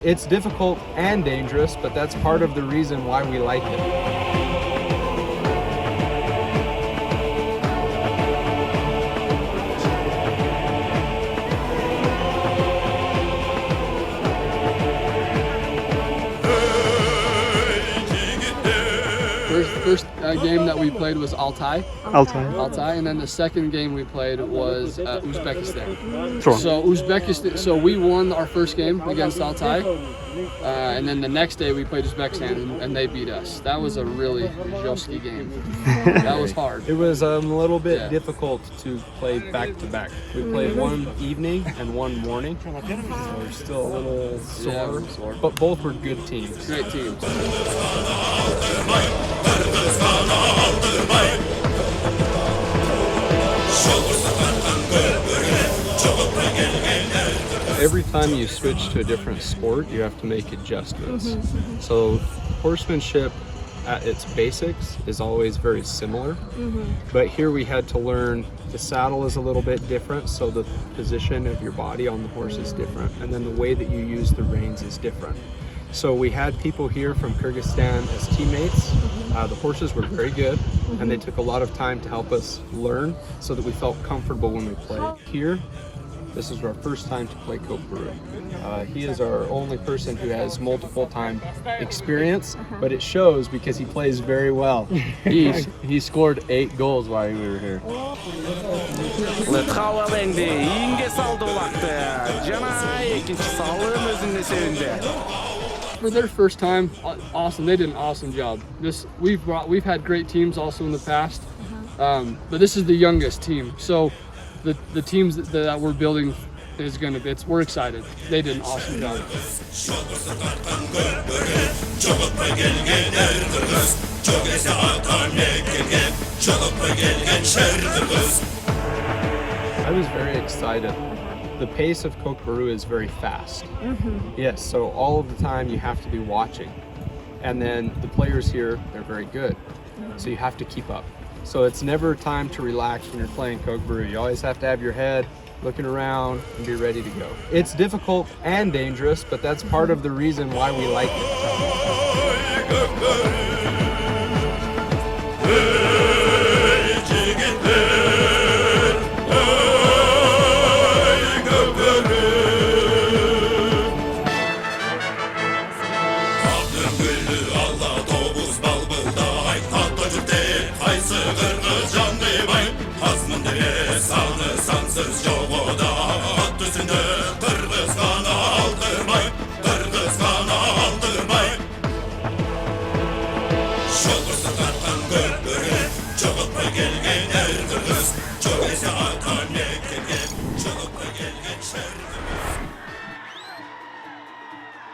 It's difficult and dangerous, but that's part of the reason why we like it. First game that we played was Altai, and then the second game we played was Uzbekistan. Sure. So Uzbekistan, so we won our first game against Altai, and then the next day we played Uzbekistan, and they beat us. That was a really josky game. That was hard. It was a little bit difficult to play back to back. We played one evening and one morning, so we're still a little sore, but both were good teams. Great teams. Every time you switch to a different sport, you have to make adjustments. So horsemanship at its basics is always very similar, but here we had to learn the saddle is a little bit different, so the position of your body on the horse is different, and then the way that you use the reins is different. So we had people here from Kyrgyzstan as teammates. The horses were very good, and they took a lot of time to help us learn so that we felt comfortable when we played. Here, this is our first time to play kovboru. He is our only person who has multiple time experience, but it shows because he plays very well. He scored 8 goals while we were here. For their first time, awesome. They did an awesome job. We've had great teams also in the past, but this is the youngest team. So the teams that we're building is going to be. We're excited. They did an awesome job. I was very excited. The pace of kovboru is very fast. Yes, so all of the time you have to be watching. And then the players here, they're very good. So you have to keep up. So it's never time to relax when you're playing kovboru. You always have to have your head looking around and be ready to go. It's difficult and dangerous, but that's part of the reason why we like it.